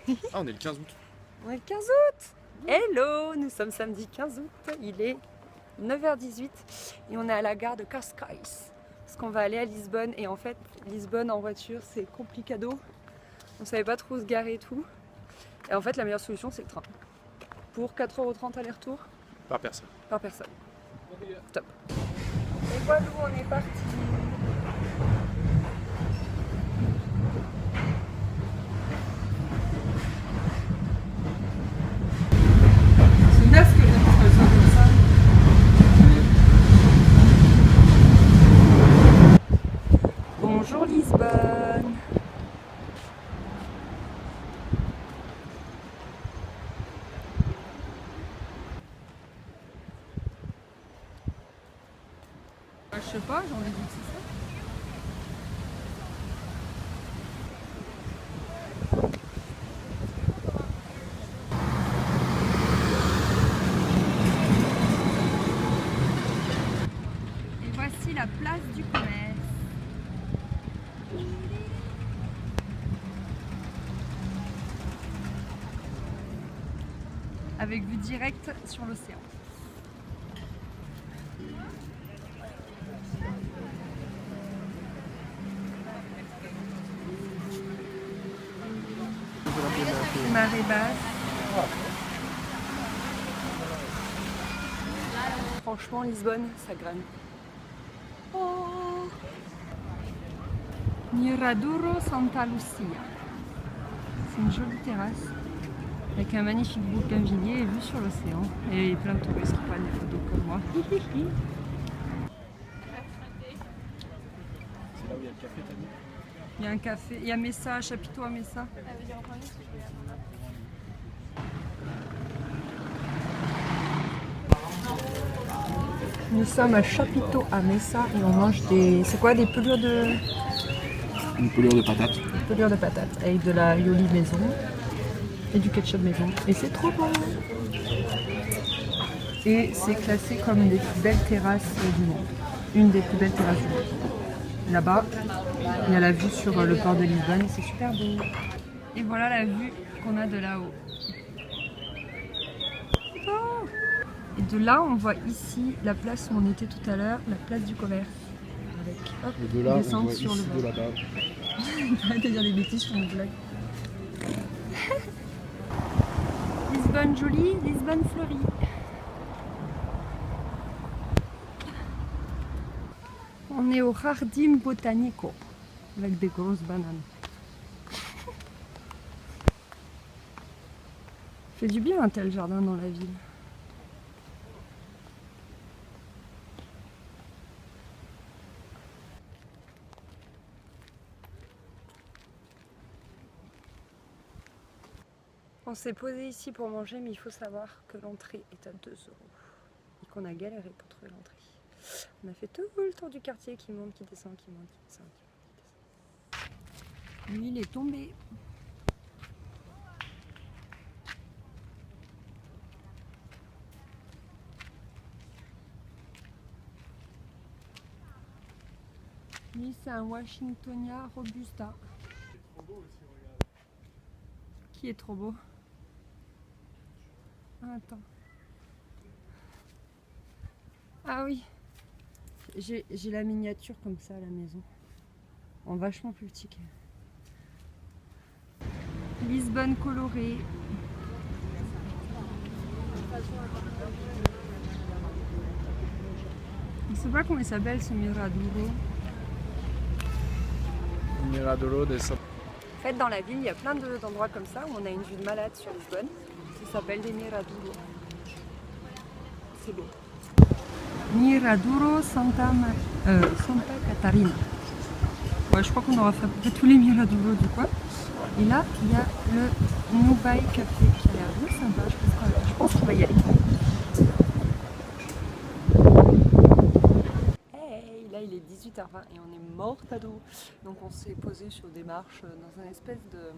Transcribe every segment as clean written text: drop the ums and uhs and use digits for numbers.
Ah, on est le 15 août. On est le 15 août. Hello, nous sommes samedi 15 août, il est 9h18 et on est à la gare de Cascais. Parce qu'on va aller à Lisbonne et en fait, Lisbonne en voiture c'est complicado. On savait pas trop où se garer et tout. Et en fait, la meilleure solution c'est le train. Pour 4,30 € aller-retour. Par personne. Par personne. Top. Et voilà où on est parti. C'est naze que j'aime pas ça comme ça. Bonjour Lisbonne. Je sais pas, j'ai envie de dire que c'est ça. Et voici la place du commerce. Avec vue directe sur l'océan. Marée basse. Franchement, Lisbonne, ça graine. Oh. Miradoro Santa Lucia. C'est une jolie terrasse avec un magnifique bougainvillier et vue sur l'océan. Et plein de touristes qui prennent des photos comme moi. C'est là où il y a le café, t'as dit? Il y a un café, il y a Messa, Chapiteau à Messa. Nous sommes à Chapiteau à Messa et on mange des... C'est quoi, des pelures de... Une pelure de patates. Des pelures de patates avec de la aioli maison et du ketchup maison. Et c'est trop bon. Et c'est classé comme une des plus belles terrasses du monde. Une des plus belles terrasses du monde. Là-bas, il y a la vue sur le port de Lisbonne et c'est super beau. Et voilà la vue qu'on a de là-haut. Oh! Et de là, on voit ici la place où on était tout à l'heure, la place du commerce. Avec, hop, Et de là, on descente voit sur ici le de là-bas. Arrête de dire des bêtises sur mon vlog. Lisbonne jolie, Lisbonne fleurie. On est au Jardim Botanico avec des grosses bananes. Fait du bien un tel jardin dans la ville. On s'est posé ici pour manger, mais il faut savoir que l'entrée est à 2 € et qu'on a galéré pour trouver l'entrée. On a fait tout le tour du quartier qui monte, qui descend, qui monte, qui descend, qui monte, qui descend. L'huile est tombée. Lui, c'est un Washingtonia Robusta. Qui est trop beau? Ah, attends. Ah oui. J'ai la miniature comme ça à la maison. En vachement plus petit. Lisbonne colorée. Je sais pas comment il s'appelle ce Miradoro. Miradoro de Santa. En fait, dans la ville, il y a plein d'endroits comme ça où on a une vue de malade sur Lisbonne. Ça s'appelle des Miradoro. C'est beau. Miradoro Santa Catarina. Ouais, je crois qu'on aura fait à peu près tous les Miradoro du coin. Et là, il y a le Nubai Café qui a l'air bien sympa. Je pense qu'on va y aller. Hey, là, il est 18h20 et on est mort à dos. Donc on s'est posé sur des marches dans une espèce de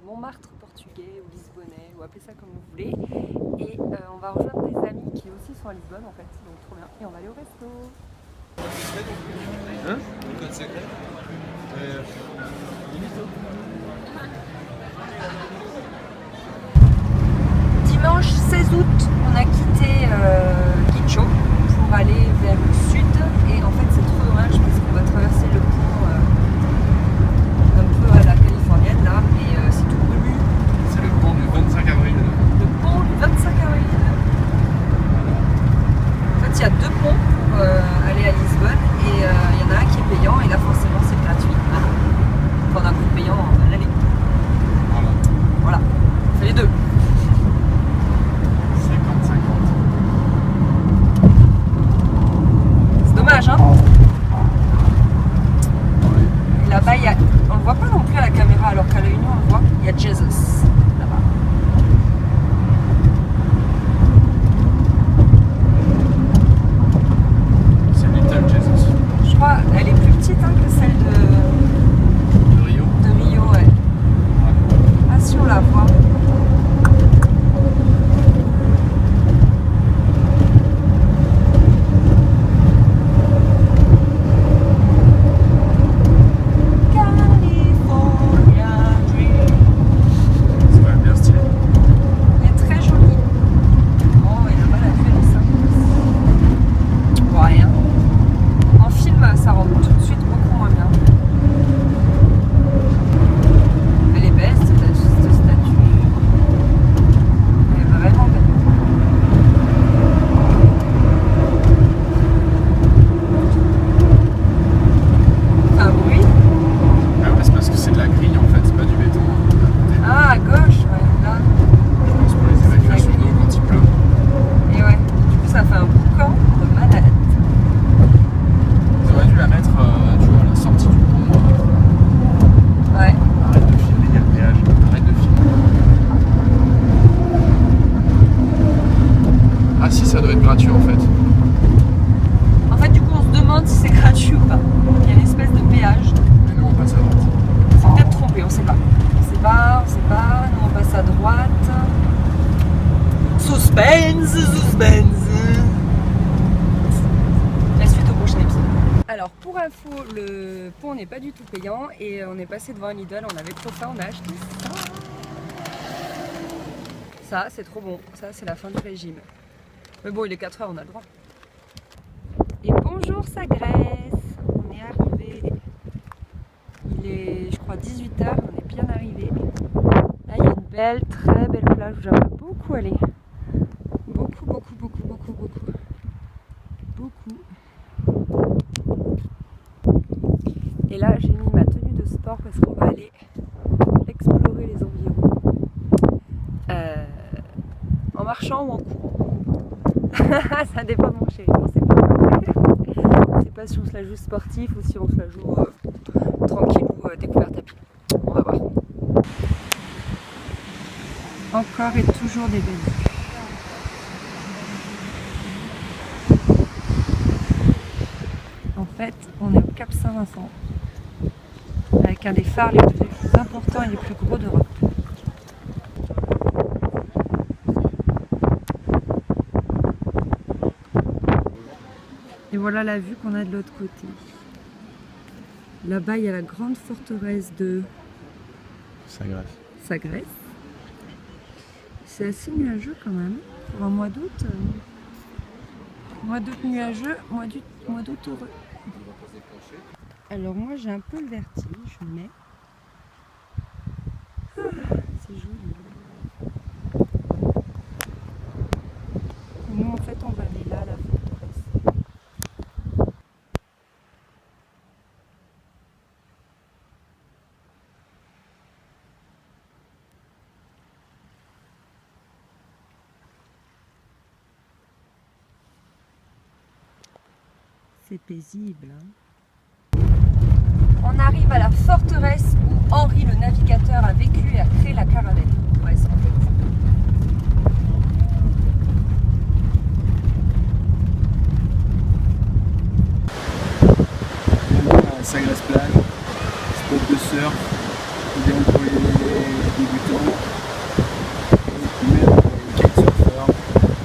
Montmartre portugais ou lisbonnais, ou appelez ça comme vous voulez. Et on va rejoindre des amis qui aussi sont à Lisbonne en fait, donc trop bien. Et on va aller au resto. Hein? Le code secret pas, on sait pas. Nous on passe à droite. Suspense, suspense. La suite au prochain épisode. Alors pour info, le pont n'est pas du tout payant et on est passé devant un Lidl, on avait trop faim, on a acheté ça. Ça c'est trop bon, ça c'est la fin du régime. Mais bon il est 4h, on a le droit. Et bonjour Sagresse, on est arrivé. Il est je crois 18h, on est bien arrivé. Là il y a une belle, très belle plage où j'aimerais beaucoup aller. Beaucoup, beaucoup, beaucoup, beaucoup, beaucoup. Beaucoup. Et là, j'ai mis ma tenue de sport parce qu'on va aller explorer les environs. En marchant ou en courant. Ça dépend de mon chéri, on sait pas. On sait pas si on se la joue sportif ou si on se la joue tranquille ou découverte à pied. On va voir. Encore et toujours des belles vues. En fait, on est au Cap Saint-Vincent, avec un des phares les plus importants et les plus gros d'Europe. Et voilà la vue qu'on a de l'autre côté. Là-bas, il y a la grande forteresse de Sagresse. C'est assez nuageux quand même, pour un mois d'août. Mois d'août nuageux, mois d'août heureux. Alors moi j'ai un peu le vertige, mais c'est joli. Et nous en fait on va aller là à la forteresse. C'est paisible. Hein. On arrive à la forteresse où Henri le navigateur a vécu et a créé la caravelle. Ouais, c'est en fait. Sagresse plage, spot de surf, idéal pour les débutants, et même pour les kitesurfers.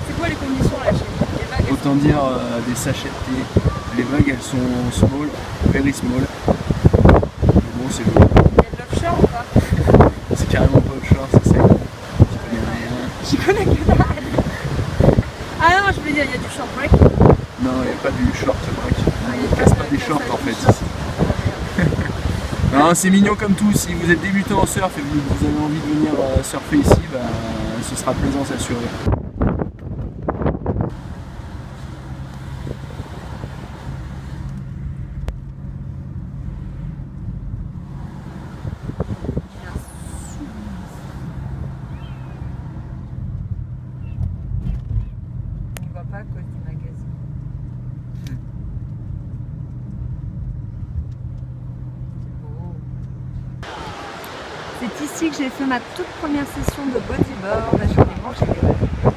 C'est quoi les conditions là chez vous? Les vagues, Autant dire des sachets de thé. Les vagues elles sont small, very small. Bon c'est joli. il y a de l'offshore ou pas? C'est carrément pas offshore, ça c'est. Je connais rien. J'y connais que dalle. Ah non, je veux dire, il y a du short break. Non, il n'y a pas du short break. On ne casse pas des shorts en fait ici. Non, c'est mignon comme tout. Si vous êtes débutant en surf et que vous avez envie de venir surfer ici, bah, ce sera plaisant, c'est assuré. On va pas à cause des magazines. C'est ici que j'ai fait ma toute première session de bodyboard. J'en ai mangé des balles.